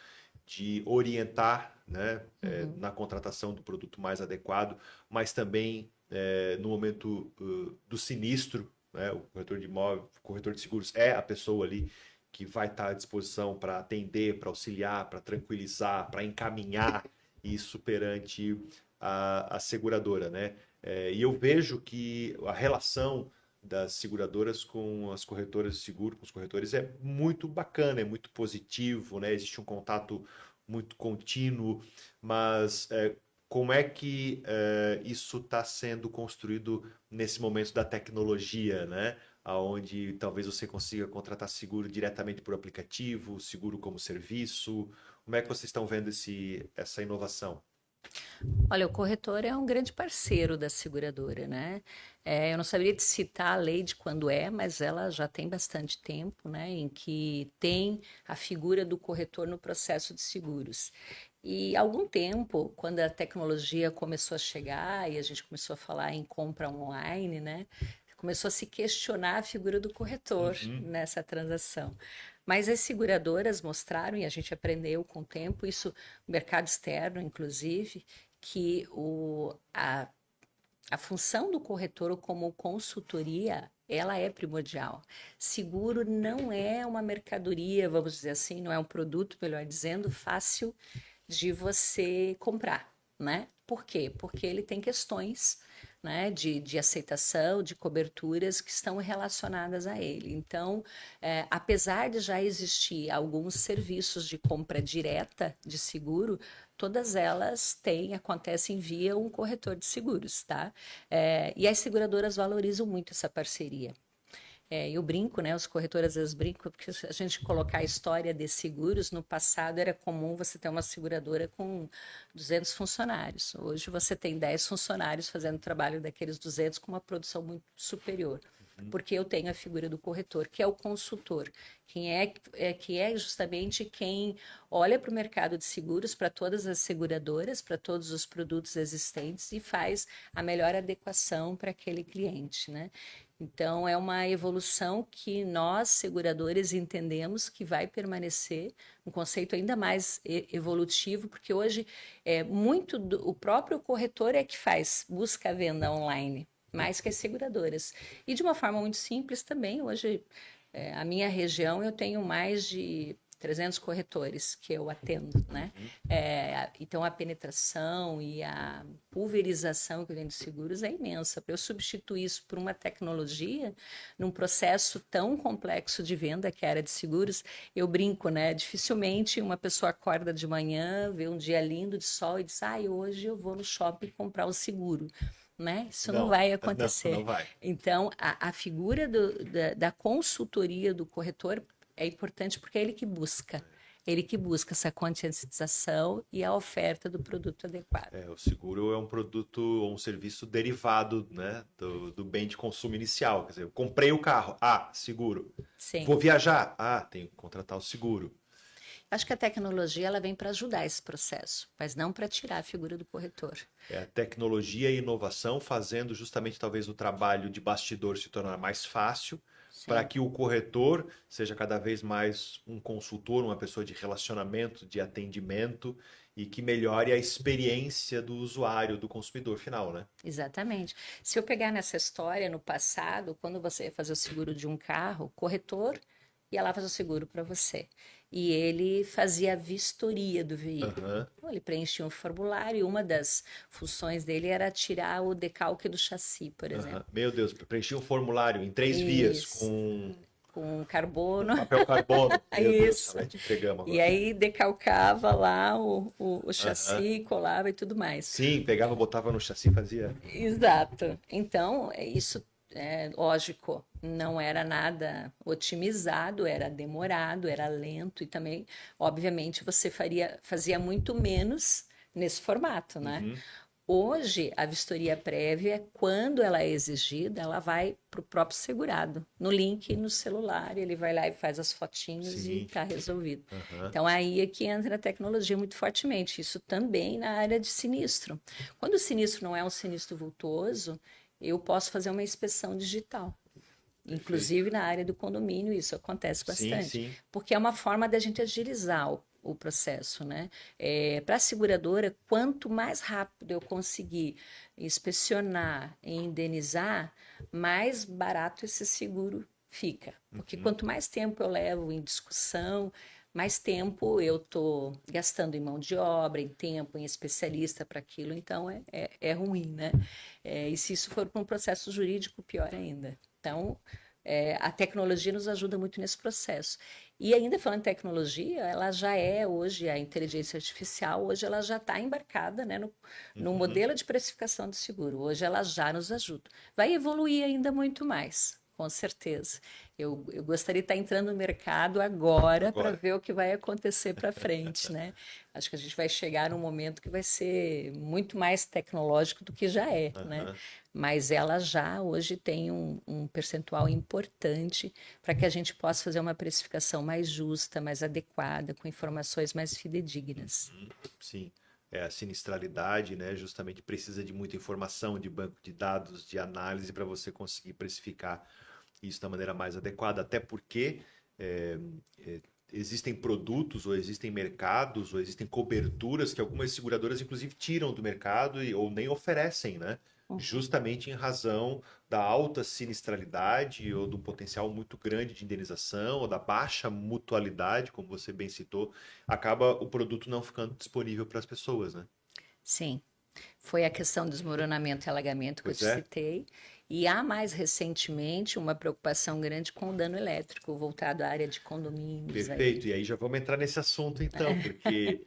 de orientar, né, Uhum. na contratação do produto mais adequado, mas também no momento do sinistro, né, o corretor de imóvel, o corretor de seguros é a pessoa ali que vai estar à disposição para atender, para auxiliar, para tranquilizar, para encaminhar isso perante a seguradora, né? E eu vejo que a relação das seguradoras com as corretoras de seguro, com os corretores, é muito bacana, é muito positivo, né? Existe um contato muito contínuo, mas como é que isso está sendo construído nesse momento da tecnologia, né? Onde talvez você consiga contratar seguro diretamente por aplicativo, seguro como serviço. Como é que vocês estão vendo essa inovação? Olha, o corretor é um grande parceiro da seguradora, né? Eu não saberia te citar a lei de quando é, mas ela já tem bastante tempo, né, em que tem a figura do corretor no processo de seguros. E há algum tempo, quando a tecnologia começou a chegar e a gente começou a falar em compra online, né, começou a se questionar a figura do corretor Uhum. nessa transação. Mas as seguradoras mostraram, e a gente aprendeu com o tempo, isso, o mercado externo, inclusive, que a função do corretor como consultoria, ela é primordial. Seguro não é uma mercadoria, vamos dizer assim, não é um produto, melhor dizendo, fácil de você comprar, né? Por quê? Porque ele tem questões, né, de aceitação, de coberturas que estão relacionadas a ele. Então, apesar de já existir alguns serviços de compra direta de seguro, todas elas acontecem via um corretor de seguros, tá? E as seguradoras valorizam muito essa parceria. Eu brinco, né? Os corretores às vezes brincam, porque se a gente colocar a história de seguros, no passado era comum você ter uma seguradora com 200 funcionários. Hoje você tem 10 funcionários fazendo o trabalho daqueles 200 com uma produção muito superior. Porque eu tenho a figura do corretor, que é o consultor, que é justamente quem olha para o mercado de seguros, para todas as seguradoras, para todos os produtos existentes e faz a melhor adequação para aquele cliente, né? Então, é uma evolução que nós, seguradores, entendemos que vai permanecer, um conceito ainda mais evolutivo, porque hoje o próprio corretor é que busca a venda online, mais que as seguradoras. E de uma forma muito simples também, hoje, a minha região, eu tenho mais de 300 corretores que eu atendo, né? Então, a penetração e a pulverização que vem dos seguros é imensa. Para eu substituir isso por uma tecnologia, num processo tão complexo de venda que é a área de seguros, eu brinco, né? Dificilmente uma pessoa acorda de manhã, vê um dia lindo de sol e diz, hoje eu vou no shopping comprar o seguro. Né? Isso não vai acontecer. Não vai. Então, a figura da consultoria do corretor é importante porque é ele que busca. Ele que busca essa conscientização e a oferta do produto adequado. O seguro é um produto ou um serviço derivado, né, do bem de consumo inicial. Quer dizer, eu comprei o carro, seguro. Sim. Vou viajar, tenho que contratar o seguro. Acho que a tecnologia ela vem para ajudar esse processo, mas não para tirar a figura do corretor. É a tecnologia e inovação fazendo justamente talvez o trabalho de bastidor se tornar mais fácil, para que o corretor seja cada vez mais um consultor, uma pessoa de relacionamento, de atendimento e que melhore a experiência do usuário, do consumidor final, né? Exatamente. Se eu pegar nessa história, no passado, quando você ia fazer o seguro de um carro, o corretor ia lá fazer o seguro para você. E ele fazia a vistoria do veículo. Então, ele preenchia um formulário e uma das funções dele era tirar o decalque do chassi, por exemplo. Meu Deus, preenchia um formulário em 3 vias com carbono. Papel carbono. Meu Isso. Deus, entregamos agora. E aí decalcava lá o chassi, colava e tudo mais. Sim, pegava, botava no chassi e fazia. Exato. Então, isso lógico, não era nada otimizado, era demorado, era lento e também, obviamente, você fazia muito menos nesse formato, né? Hoje, a vistoria prévia, quando ela é exigida, ela vai para o próprio segurado, no link no celular, ele vai lá e faz as fotinhos e está resolvido. Então, aí é que entra a tecnologia muito fortemente, isso também na área de sinistro. Quando o sinistro não é um sinistro vultuoso, eu posso fazer uma inspeção digital. Inclusive na área do condomínio isso acontece bastante. Porque é uma forma da gente agilizar o processo, né? Para a seguradora, quanto mais rápido eu conseguir inspecionar e indenizar, mais barato esse seguro fica. Porque quanto mais tempo eu levo em discussão, mais tempo eu estou gastando em mão de obra, em tempo, em especialista para aquilo, então é ruim, né? E se isso for para um processo jurídico, pior ainda. Então, a tecnologia nos ajuda muito nesse processo. E ainda falando em tecnologia, ela já é hoje, a inteligência artificial, hoje ela já está embarcada, né, no modelo de precificação do seguro. Hoje ela já nos ajuda. Vai evoluir ainda muito mais. Com certeza. Eu gostaria de estar entrando no mercado agora. Para ver o que vai acontecer para frente, né? Acho que a gente vai chegar num momento que vai ser muito mais tecnológico do que já é, né? Mas ela já hoje tem um percentual importante para que a gente possa fazer uma precificação mais justa, mais adequada, com informações mais fidedignas. Sim. A sinistralidade, né, justamente precisa de muita informação, de banco de dados, de análise para você conseguir precificar isso da maneira mais adequada, até porque existem produtos ou existem mercados ou existem coberturas que algumas seguradoras inclusive tiram do mercado ou nem oferecem, né? Justamente em razão da alta sinistralidade ou do potencial muito grande de indenização ou da baixa mutualidade, como você bem citou, acaba o produto não ficando disponível para as pessoas, né? Sim, foi a questão do desmoronamento e alagamento que eu te citei. E há mais recentemente uma preocupação grande com o dano elétrico voltado à área de condomínios. Perfeito, e aí já vamos entrar nesse assunto então, porque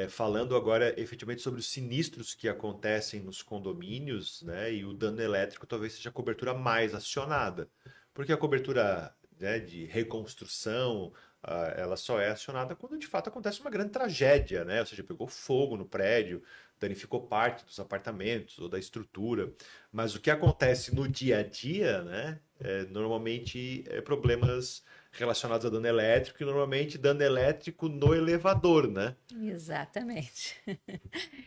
falando agora efetivamente sobre os sinistros que acontecem nos condomínios, né, e o dano elétrico talvez seja a cobertura mais acionada, porque a cobertura, né, de reconstrução, ela só é acionada quando de fato acontece uma grande tragédia, né? Ou seja, pegou fogo no prédio, danificou parte dos apartamentos ou da estrutura. Mas o que acontece no dia a dia, né? Normalmente problemas relacionados a dano elétrico e normalmente dano elétrico no elevador, né? Exatamente.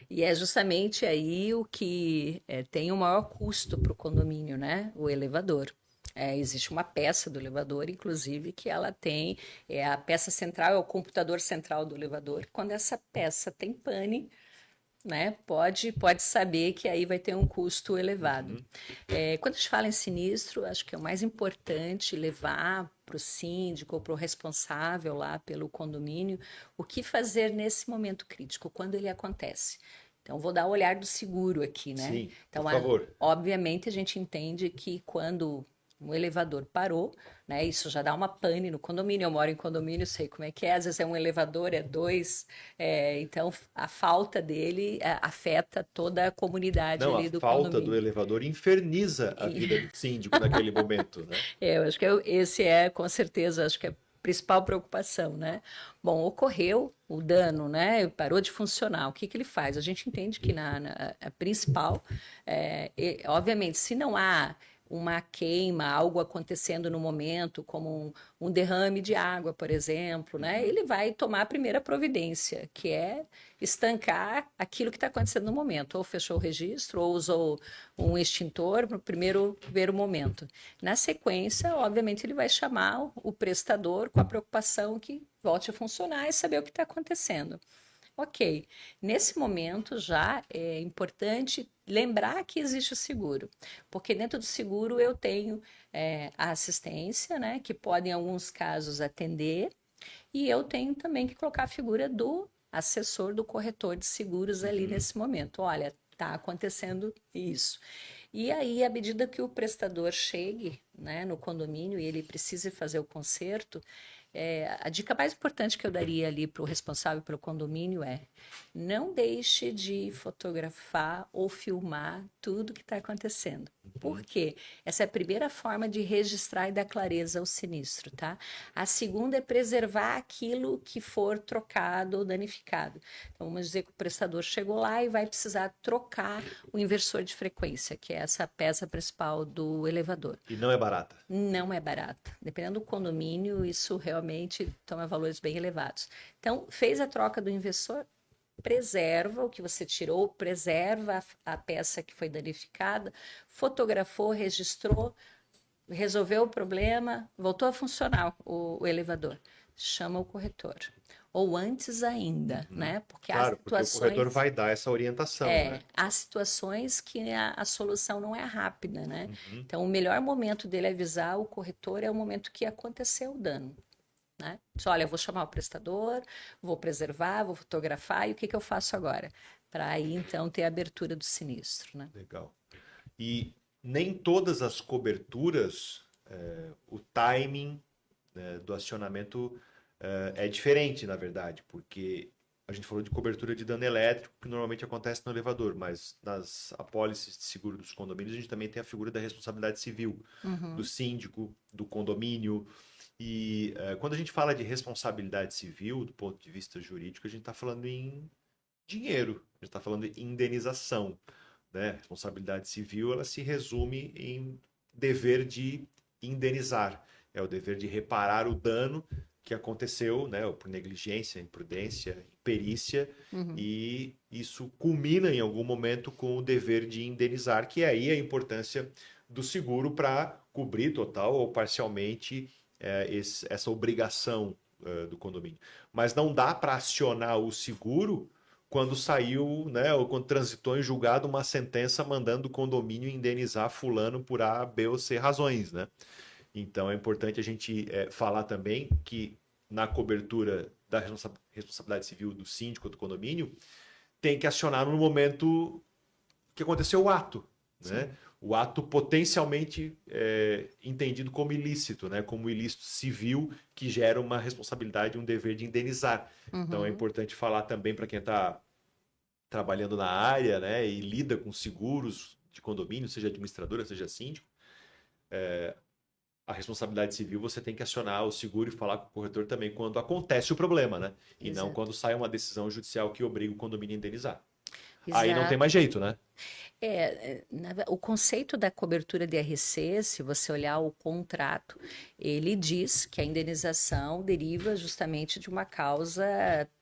E é justamente aí o que tem o maior custo para o condomínio, né? O elevador. Existe uma peça do elevador, inclusive, que ela tem a peça central, é o computador central do elevador. Quando essa peça tem pane, né? Pode saber que aí vai ter um custo elevado. Uhum. Quando a gente fala em sinistro, acho que é o mais importante levar para o síndico ou para o responsável lá pelo condomínio o que fazer nesse momento crítico, quando ele acontece. Então, vou dar o olhar do seguro aqui, né? Sim, Então, por favor. obviamente, a gente entende que quando o elevador parou, né? Isso já dá uma pane no condomínio. Eu moro em condomínio, sei como é que é. Às vezes é um elevador, é dois. Então, a falta dele afeta toda a comunidade Não, a ali do falta do condomínio. elevador inferniza a vida do síndico naquele momento, né? Eu acho que esse é, com certeza, acho que é a principal preocupação, né? Bom, ocorreu o dano, né? Parou de funcionar. O que que ele faz? A gente entende que a principal, obviamente, se não há uma queima, algo acontecendo no momento, como um derrame de água, por exemplo, né? Uhum. Ele vai tomar a primeira providência, que é estancar aquilo que está acontecendo no momento. Ou fechou o registro, ou usou um extintor no primeiro momento. Na sequência, obviamente, ele vai chamar o prestador com a preocupação que volte a funcionar e saber o que está acontecendo. Ok, nesse momento já é importante lembrar que existe o seguro, porque dentro do seguro eu tenho a assistência, né, que pode em alguns casos atender, e eu tenho também que colocar a figura do assessor do corretor de seguros ali Uhum. nesse momento. Olha, está acontecendo isso. E aí, à medida que o prestador chegue, né, no condomínio e ele precise fazer o conserto, a dica mais importante que eu daria ali para o responsável pelo condomínio é: não deixe de fotografar ou filmar tudo que está acontecendo. Por Uhum. quê? Essa é a primeira forma de registrar e dar clareza ao sinistro, tá? A segunda é preservar aquilo que for trocado ou danificado. Então, vamos dizer que o prestador chegou lá e vai precisar trocar o inversor de frequência, que é essa peça principal do elevador. E não é barata. Não é barata. Dependendo do condomínio, isso realmente toma valores bem elevados. Então, fez a troca do inversor, preserva o que você tirou, preserva a peça que foi danificada, fotografou, registrou, resolveu o problema, voltou a funcionar o elevador. Chama o corretor. Ou antes ainda, Uhum. né? Porque há Claro, porque o corretor situações. vai dar essa orientação, né? Há situações que a solução não é rápida, né? Uhum. Então, o melhor momento dele avisar o corretor é o momento que aconteceu o dano, né? Diz, olha, eu vou chamar o prestador, vou preservar, vou fotografar, e o que que eu faço agora? Para aí, então, ter a abertura do sinistro, né? Legal. E nem todas as coberturas, o timing, né, do acionamento é diferente, na verdade, porque a gente falou de cobertura de dano elétrico, que normalmente acontece no elevador, mas nas apólices de seguro dos condomínios, a gente também tem a figura da responsabilidade civil, do Uhum. síndico, do condomínio. E quando a gente fala de responsabilidade civil, do ponto de vista jurídico, a gente está falando em dinheiro, a gente está falando em indenização, né? Responsabilidade civil, ela se resume em dever de indenizar, é o dever de reparar o dano que aconteceu, né, ou por negligência, imprudência, imperícia, Uhum. e isso culmina em algum momento com o dever de indenizar, que é aí a importância do seguro para cobrir total ou parcialmente essa obrigação do condomínio. Mas não dá para acionar o seguro quando saiu, né, ou quando transitou em julgado uma sentença mandando o condomínio indenizar fulano por A, B ou C razões, né? Então é importante a gente falar também que na cobertura da responsabilidade civil do síndico ou do condomínio tem que acionar no momento que aconteceu o ato, né? Sim. O ato potencialmente entendido como ilícito, né? Como ilícito civil que gera uma responsabilidade, um dever de indenizar. Então é Uhum. importante falar também para quem está trabalhando na área, né, e lida com seguros de condomínio, seja administradora, seja síndico, a responsabilidade civil você tem que acionar o seguro e falar com o corretor também quando acontece o problema, né? E não Exato. quando sai uma decisão judicial que obriga o condomínio a indenizar. Aí não tem mais Exato. jeito, né? O conceito da cobertura de RC, se você olhar o contrato, ele diz que a indenização deriva justamente de uma causa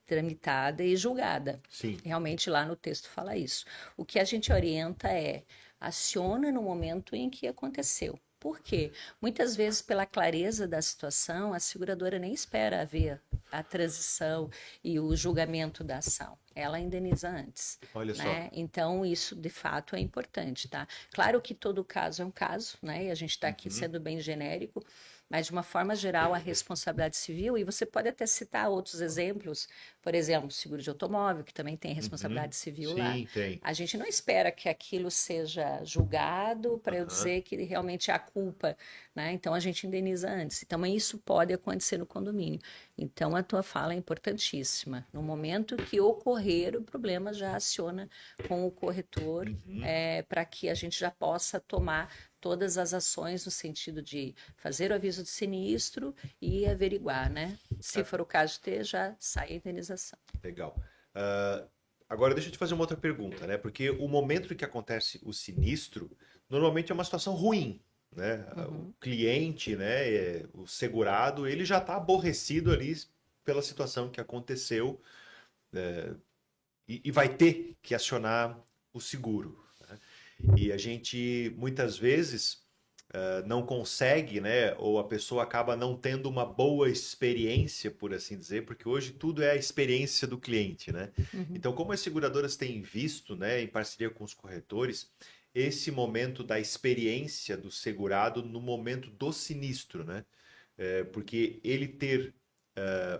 tramitada e julgada. Sim. Realmente lá no texto fala isso. O que a gente orienta é aciona no momento em que aconteceu. Por quê? Muitas vezes, pela clareza da situação, a seguradora nem espera haver a transição e o julgamento da ação. Ela indeniza antes, Olha só. né? Então, isso de fato é importante, tá? Claro que todo caso é um caso, né? E a gente está aqui sendo bem genérico, mas de uma forma geral, a responsabilidade civil, e você pode até citar outros exemplos, por exemplo, seguro de automóvel, que também tem responsabilidade civil lá. Sim, tem. A gente não espera que aquilo seja julgado para eu Aham. dizer que realmente há culpa, né? Então a gente indeniza antes. Então isso pode acontecer no condomínio. Então a tua fala é importantíssima. No momento que ocorrer o problema, já aciona com o corretor para que a gente já possa tomar todas as ações no sentido de fazer o aviso de sinistro e averiguar, né? Se for o caso de ter, já sai a indenização. Legal. Ah, agora deixa eu te fazer uma outra pergunta, né? Porque o momento em que acontece o sinistro, normalmente é uma situação ruim, né? O cliente, né, o segurado, ele já está aborrecido ali pela situação que aconteceu, e vai ter que acionar o seguro, né? E a gente muitas vezes não consegue, né? Ou a pessoa acaba não tendo uma boa experiência, por assim dizer, porque hoje tudo é a experiência do cliente, né? Então, como as seguradoras têm visto, né, em parceria com os corretores, esse momento da experiência do segurado no momento do sinistro, né? Porque ele ter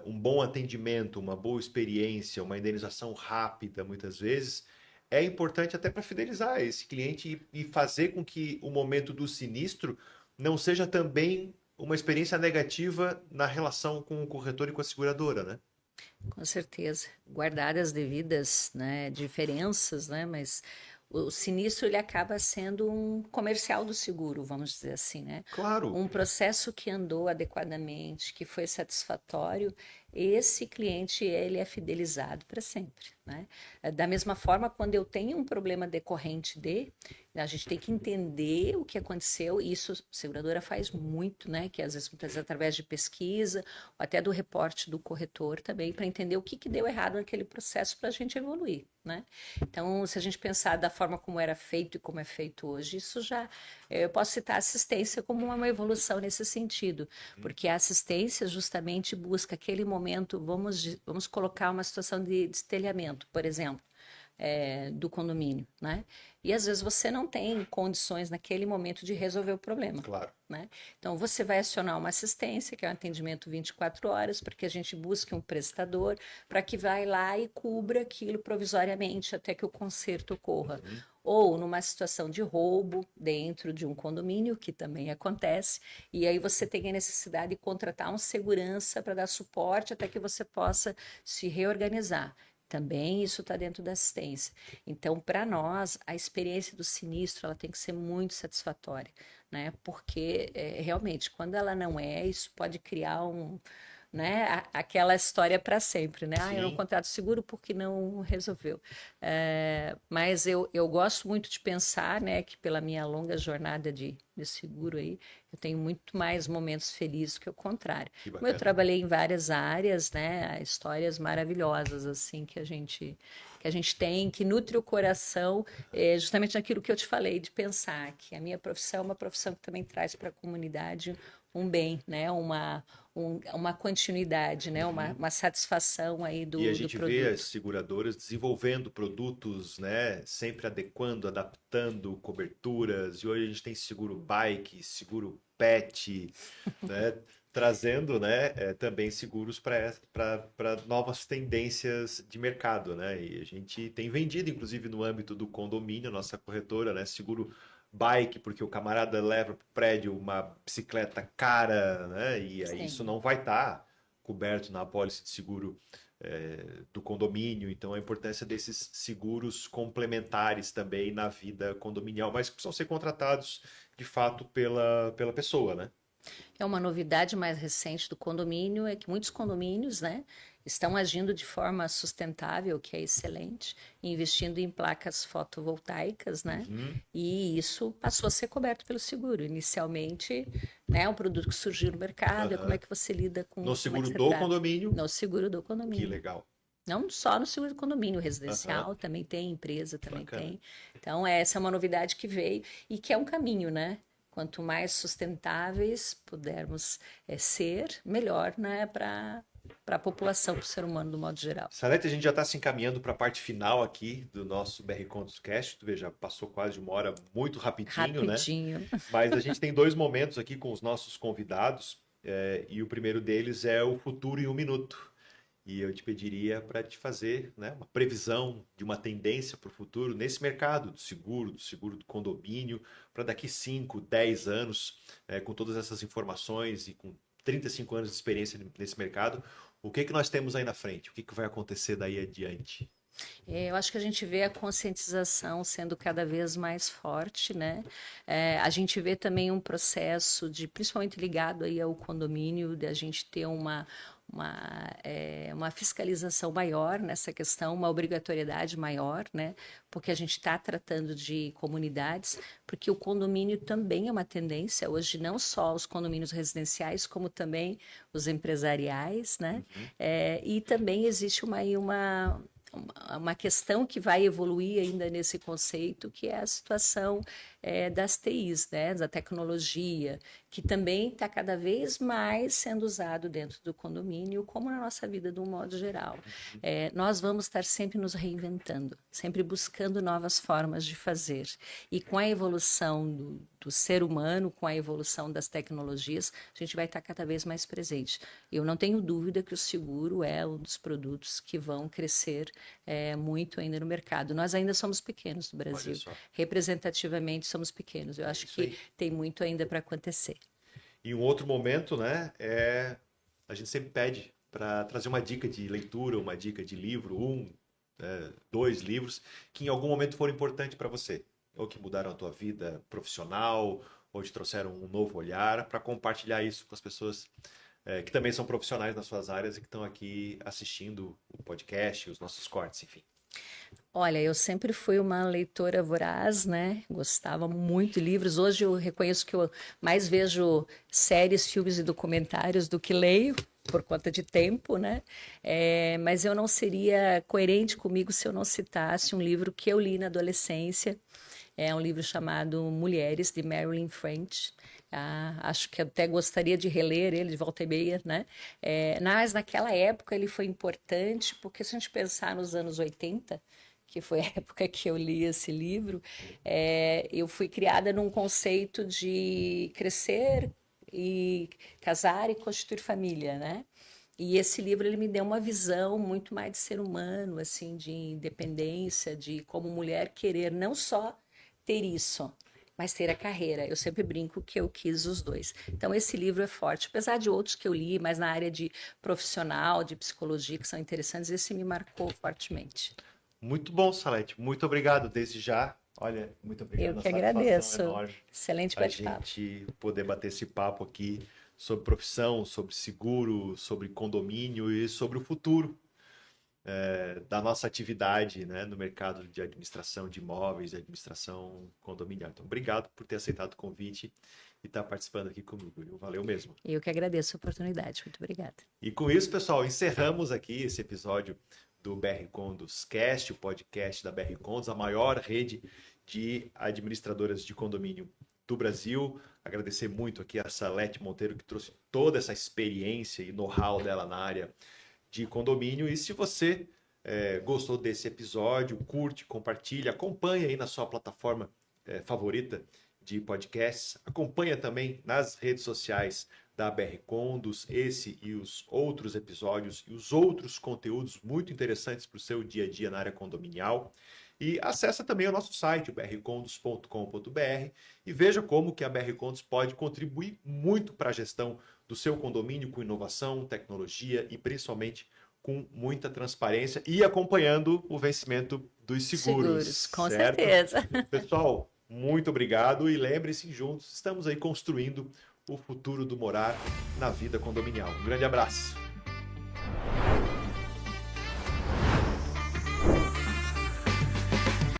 um bom atendimento, uma boa experiência, uma indenização rápida, muitas vezes, é importante até para fidelizar esse cliente e fazer com que o momento do sinistro não seja também uma experiência negativa na relação com o corretor e com a seguradora, né? Com certeza, guardadas as devidas, né, diferenças, né, mas o sinistro ele acaba sendo um comercial do seguro, vamos dizer assim, né? Claro. Um processo que andou adequadamente, que foi satisfatório, esse cliente ele é fidelizado para sempre, né? Da mesma forma, quando eu tenho um problema decorrente a gente tem que entender o que aconteceu, e isso a seguradora faz muito, né? Que às vezes muitas vezes através de pesquisa, ou até do reporte do corretor também, para entender o que deu errado naquele processo para a gente evoluir, né? Então, se a gente pensar da forma como era feito e como é feito hoje, isso já, eu posso citar a assistência como uma evolução nesse sentido, porque a assistência justamente busca aquele momento, vamos colocar uma situação de destelhamento, por exemplo, do condomínio, né? E às vezes você não tem condições naquele momento de resolver o problema. Claro. Né? Então você vai acionar uma assistência, que é um atendimento 24 horas, para que a gente busque um prestador, para que vai lá e cubra aquilo provisoriamente até que o conserto ocorra. Ou numa situação de roubo dentro de um condomínio, que também acontece, e aí você tem a necessidade de contratar um segurança para dar suporte até que você possa se reorganizar. Também isso está dentro da assistência. Então, para nós, a experiência do sinistro ela tem que ser muito satisfatória, né? Porque realmente, quando ela não é, isso pode criar né, aquela história para sempre, né? Ah, eu não Sim. contrato seguro porque não resolveu. Mas eu gosto muito de pensar, né, que pela minha longa jornada de seguro aí, eu tenho muito mais momentos felizes que o contrário. Que Como eu bacana. trabalhei em várias áreas, né, histórias maravilhosas assim que a gente tem, que nutre o coração, justamente naquilo que eu te falei, de pensar que a minha profissão é uma profissão que também traz para a comunidade um bem, né, uma continuidade, né, uma satisfação aí E a do gente vê as produto. seguradoras desenvolvendo produtos, né? Sempre adequando, adaptando coberturas. E hoje a gente tem seguro bike, seguro pet, né? Trazendo, né, também seguros para novas tendências de mercado, né? E a gente tem vendido, inclusive no âmbito do condomínio, nossa corretora, né? Seguro bike, porque o camarada leva para o prédio uma bicicleta cara, né? E aí isso Sim. não vai estar coberto na apólice de seguro do condomínio. Então, a importância desses seguros complementares também na vida condominial, mas que precisam ser contratados de fato pela pessoa, né? É uma novidade mais recente do condomínio, é que muitos condomínios, né, estão agindo de forma sustentável, que é excelente, investindo em placas fotovoltaicas, né, Uhum. e isso passou a ser coberto pelo seguro. Inicialmente, né, é um produto que surgiu no mercado, é como é Aham. que você lida No como é que seguro você do trata? condomínio, No seguro do que condomínio. legal. Não só no seguro do condomínio, Aham. residencial também tem, empresa também Bacana. tem. Então, essa é uma novidade que veio e que é um caminho, né? quanto mais sustentáveis pudermos ser, melhor, né, para a população, para o ser humano do modo geral. Salete, a gente já está se encaminhando para a parte final aqui do nosso BR Contos Cast. Tu vê, já passou quase uma hora, muito rapidinho, né? Mas a gente tem 2 momentos aqui com os nossos convidados, e o primeiro deles é o futuro em 1 minuto. E eu te pediria para te fazer, né, uma previsão de uma tendência para o futuro nesse mercado do seguro do condomínio, para daqui 5, 10 anos, com todas essas informações e com 35 anos de experiência nesse mercado, o que nós temos aí na frente? O que vai acontecer daí adiante? Eu acho que a gente vê a conscientização sendo cada vez mais forte, né? A gente vê também um processo principalmente ligado aí ao condomínio, de a gente ter uma fiscalização maior nessa questão, uma obrigatoriedade maior, né? Porque a gente está tratando de comunidades, porque o condomínio também é uma tendência, hoje não só os condomínios residenciais, como também os empresariais, né? E também existe uma questão que vai evoluir ainda nesse conceito, que é a situação das TIs, né, da tecnologia, que também está cada vez mais sendo usado dentro do condomínio, como na nossa vida de um modo geral. Nós vamos estar sempre nos reinventando, sempre buscando novas formas de fazer. E com a evolução do ser humano, com a evolução das tecnologias, a gente vai estar cada vez mais presente. Eu não tenho dúvida que o seguro é um dos produtos que vão crescer muito ainda no mercado. Nós ainda somos pequenos no Brasil. Representativamente somos pequenos. Eu acho que tem muito ainda para acontecer. E um outro momento, né, a gente sempre pede para trazer uma dica de leitura, uma dica de livro, 2 livros, que em algum momento foram importantes para você, ou que mudaram a tua vida profissional, ou te trouxeram um novo olhar, para compartilhar isso com as pessoas que também são profissionais nas suas áreas e que estão aqui assistindo o podcast, os nossos cortes, enfim. Olha, eu sempre fui uma leitora voraz, né? Gostava muito de livros. Hoje eu reconheço que eu mais vejo séries, filmes e documentários do que leio, por conta de tempo, né? Mas eu não seria coerente comigo se eu não citasse um livro que eu li na adolescência. É um livro chamado Mulheres, de Marilyn French. Acho que até gostaria de reler ele de volta e meia, né? Mas naquela época ele foi importante, porque se a gente pensar nos anos 80, que foi a época que eu li esse livro, eu fui criada num conceito de crescer e casar e constituir família, né? E esse livro ele me deu uma visão muito mais de ser humano, assim, de independência, de como mulher querer não só ter isso, mas ter a carreira. Eu sempre brinco que eu quis os 2. Então, esse livro é forte. Apesar de outros que eu li, mas na área de profissional, de psicologia, que são interessantes, esse me marcou fortemente. Muito bom, Salete. Muito obrigado desde já. Olha, muito obrigado. Eu que agradeço. Excelente bate-papo. A gente poder bater esse papo aqui sobre profissão, sobre seguro, sobre condomínio e sobre o futuro da nossa atividade, né, no mercado de administração de imóveis, de administração condominial. Então, obrigado por ter aceitado o convite e estar participando aqui comigo. Valeu mesmo. Eu que agradeço a oportunidade. Muito obrigada. E com isso, pessoal, encerramos aqui esse episódio do BR Condos Cast, o podcast da BR Condos, a maior rede de administradoras de condomínio do Brasil. Agradecer muito aqui a Salete Monteiro, que trouxe toda essa experiência e know-how dela na área de condomínio. E se você gostou desse episódio, curte, compartilha, acompanha aí na sua plataforma favorita de podcasts, acompanha também nas redes sociais da BR Condos, esse e os outros episódios e os outros conteúdos muito interessantes para o seu dia a dia na área condominial. E acessa também o nosso site, brcondos.com.br, e veja como que a BR Condos pode contribuir muito para a gestão do seu condomínio com inovação, tecnologia e principalmente com muita transparência e acompanhando o vencimento dos seguros. Com certeza. Pessoal, muito obrigado e lembre-se, juntos estamos aí construindo o futuro do morar na vida condominial. Um grande abraço.